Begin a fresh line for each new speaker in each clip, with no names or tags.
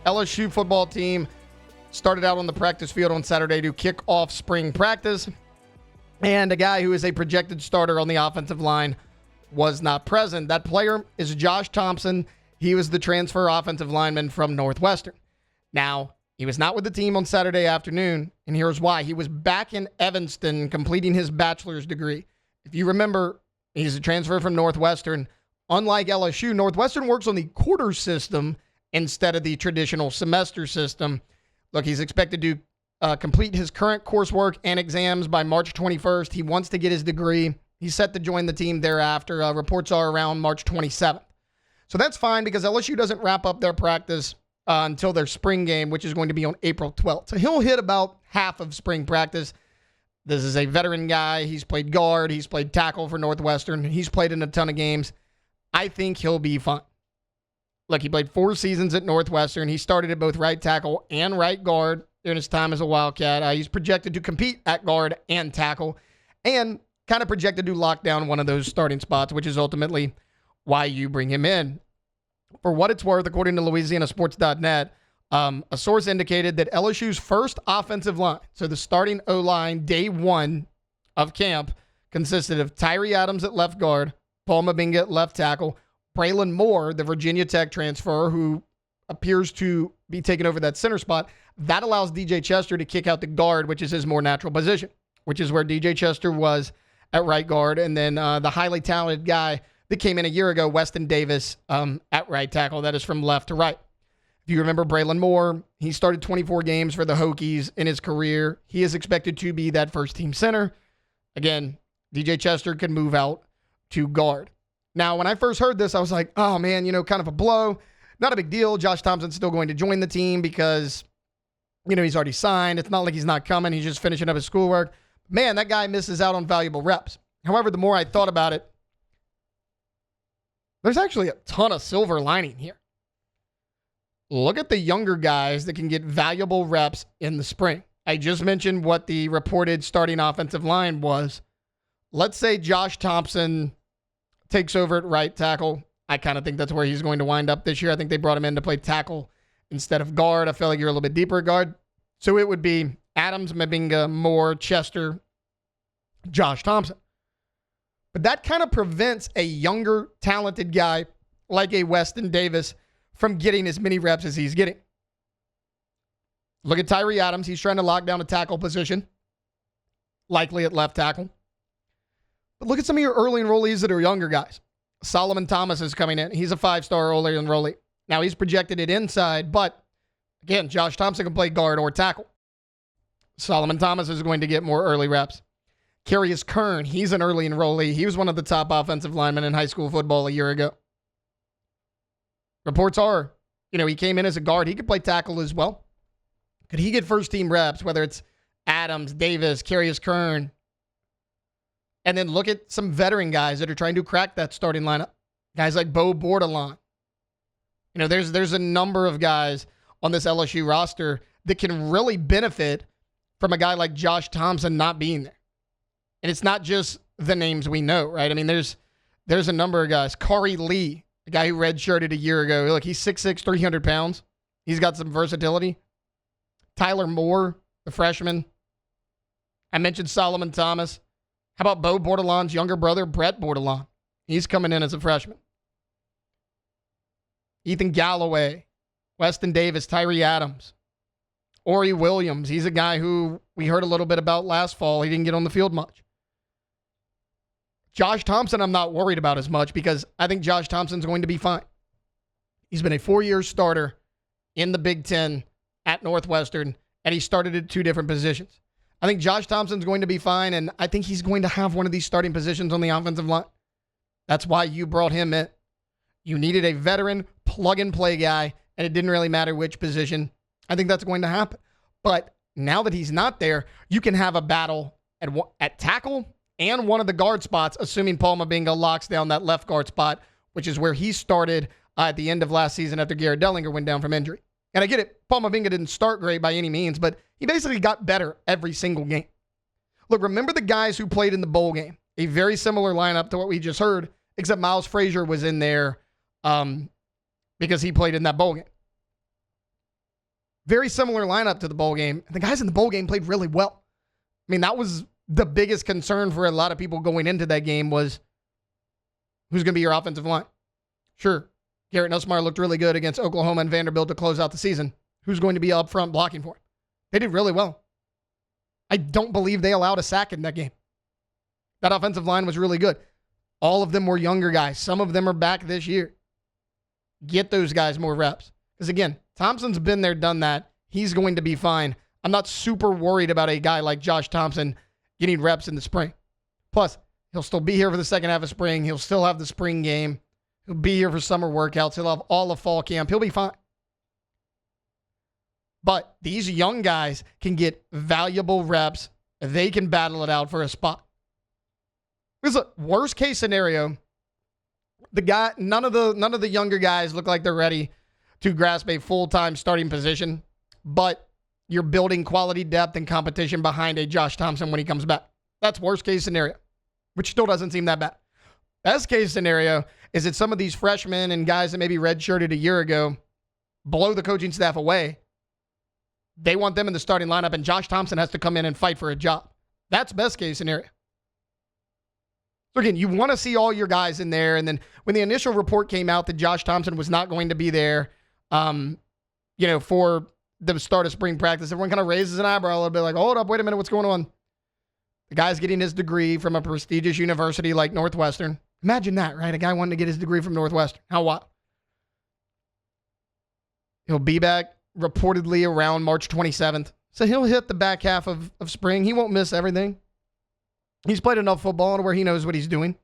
LSU football team started out on the practice field on Saturday to kick off spring practice. And a guy who is a projected starter on the offensive line was not present. That player is Josh Thompson. He was the transfer offensive lineman from Northwestern. Now, he was not with the team on Saturday afternoon, and here's why. He was back in Evanston completing his bachelor's degree. If you remember, he's a transfer from Northwestern. Unlike LSU, Northwestern works on the quarter system instead of the traditional semester system. Look, he's expected to complete his current coursework and exams by March 21st. He wants to get his degree. He's set to join the team thereafter. Reports are around March 27th. So that's fine because LSU doesn't wrap up their practice until their spring game, which is going to be on April 12th. So he'll hit about half of spring practice. This is a veteran guy. He's played guard. He's played tackle for Northwestern. He's played in a ton of games. I think he'll be fine. Look, he played 4 seasons at Northwestern. He started at both right tackle and right guard during his time as a Wildcat. He's projected to compete at guard and tackle and kind of projected to lock down one of those starting spots, which is ultimately why you bring him in. For what it's worth, according to LouisianaSports.net, a source indicated that LSU's first offensive line, so the starting O-line day one of camp, consisted of Tyree Adams at left guard, Paul Mabinga at left tackle, Braylon Moore, the Virginia Tech transfer, who appears to be taking over that center spot. That allows DJ Chester to kick out the guard, which is his more natural position, which is where DJ Chester was at right guard. And then the highly talented guy that came in a year ago, Weston Davis, at right tackle. That is from left to right. If you remember Braylon Moore, he started 24 games for the Hokies in his career. He is expected to be that first-team center. Again, DJ Chester can move out to guard. Now, when I first heard this, I was like, oh, man, kind of a blow. Not a big deal. Josh Thompson's still going to join the team because, he's already signed. It's not like he's not coming. He's just finishing up his schoolwork. Man, that guy misses out on valuable reps. However, the more I thought about it, there's actually a ton of silver lining here. Look at the younger guys that can get valuable reps in the spring. I just mentioned what the reported starting offensive line was. Let's say Josh Thompson takes over at right tackle. I kind of think that's where he's going to wind up this year. I think they brought him in to play tackle instead of guard. I feel like you're a little bit deeper at guard. So it would be Adams, Mabinga, Moore, Chester, Josh Thompson. But that kind of prevents a younger, talented guy like a Weston Davis from getting as many reps as he's getting. Look at Tyree Adams. He's trying to lock down a tackle position, likely at left tackle. But look at some of your early enrollees that are younger guys. Solomon Thomas is coming in. He's a 5-star early enrollee. Now, he's projected it inside, but again, Josh Thompson can play guard or tackle. Solomon Thomas is going to get more early reps. Carius Kern, he's an early enrollee. He was one of the top offensive linemen in high school football a year ago. Reports are, he came in as a guard. He could play tackle as well. Could he get first-team reps, whether it's Adams, Davis, Carius Kern? And then look at some veteran guys that are trying to crack that starting lineup. Guys like Bo Bordelon. There's a number of guys on this LSU roster that can really benefit from a guy like Josh Thompson not being there. And it's not just the names we know, right? I mean, there's a number of guys. Kari Lee, the guy who redshirted a year ago. Look, he's 6'6", 300 pounds. He's got some versatility. Tyler Moore, the freshman. I mentioned Solomon Thomas. How about Bo Bordelon's younger brother, Brett Bordelon? He's coming in as a freshman. Ethan Galloway, Weston Davis, Tyree Adams, Ori Williams. He's a guy who we heard a little bit about last fall. He didn't get on the field much. Josh Thompson, I'm not worried about as much because I think Josh Thompson's going to be fine. He's been a 4-year starter in the Big Ten at Northwestern, and he started at 2 different positions. I think Josh Thompson's going to be fine, and I think he's going to have one of these starting positions on the offensive line. That's why you brought him in. You needed a veteran plug-and-play guy, and it didn't really matter which position. I think that's going to happen. But now that he's not there, you can have a battle at tackle and one of the guard spots, assuming Paul Mabinga locks down that left guard spot, which is where he started at the end of last season after Garrett Dellinger went down from injury. And I get it, Paul Mabinga didn't start great by any means, but he basically got better every single game. Look, remember the guys who played in the bowl game. A very similar lineup to what we just heard, except Miles Frazier was in there because he played in that bowl game. Very similar lineup to the bowl game. And the guys in the bowl game played really well. I mean, that was the biggest concern for a lot of people going into that game was who's going to be your offensive line. Sure, Garrett Nussmeier looked really good against Oklahoma and Vanderbilt to close out the season. Who's going to be up front blocking for him? They did really well. I don't believe they allowed a sack in that game. That offensive line was really good. All of them were younger guys. Some of them are back this year. Get those guys more reps. Because again, Thompson's been there, done that. He's going to be fine. I'm not super worried about a guy like Josh Thompson getting reps in the spring. Plus, he'll still be here for the second half of spring. He'll still have the spring game. He'll be here for summer workouts. He'll have all of fall camp. He'll be fine. But these young guys can get valuable reps. They can battle it out for a spot. Because look, worst case scenario, none of the younger guys look like they're ready to grasp a full-time starting position, but you're building quality depth and competition behind a Josh Thompson when he comes back. That's worst case scenario, which still doesn't seem that bad. Best case scenario is that some of these freshmen and guys that maybe redshirted a year ago blow the coaching staff away. They want them in the starting lineup, and Josh Thompson has to come in and fight for a job. That's best case scenario. So again, you want to see all your guys in there, and then when the initial report came out that Josh Thompson was not going to be there, for the start of spring practice, everyone kind of raises an eyebrow a little bit, like, hold up, wait a minute, what's going on? The guy's getting his degree from a prestigious university like Northwestern. Imagine that, right? A guy wanting to get his degree from Northwestern. How wild? He'll be back reportedly around March 27th. So he'll hit the back half of spring. He won't miss everything. He's played enough football to where he knows what he's doing.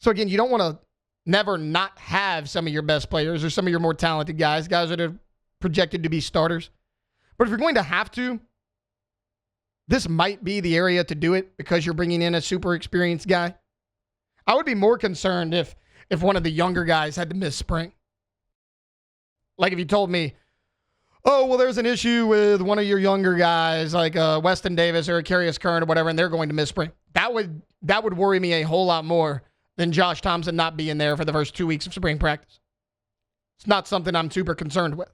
So again, you don't want to never not have some of your best players or some of your more talented guys that are projected to be starters. But if you're going to have to, this might be the area to do it because you're bringing in a super experienced guy. I would be more concerned if one of the younger guys had to miss spring. Like if you told me, oh, well, there's an issue with one of your younger guys, like Weston Davis or Carius Curran or whatever, and they're going to miss spring. That would worry me a whole lot more than Josh Thompson not being there for the first 2 weeks of spring practice. It's not something I'm super concerned with.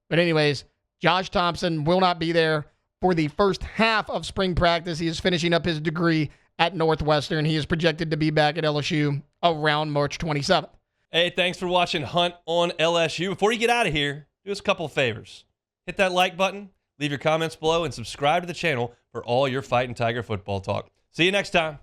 But anyways, Josh Thompson will not be there for the first half of spring practice. He is finishing up his degree at Northwestern. He is projected to be back at LSU around March 27th.
Hey, thanks for watching Hunt on LSU. Before you get out of here, do us a couple of favors. Hit that like button, leave your comments below, and subscribe to the channel for all your Fighting Tiger football talk. See you next time.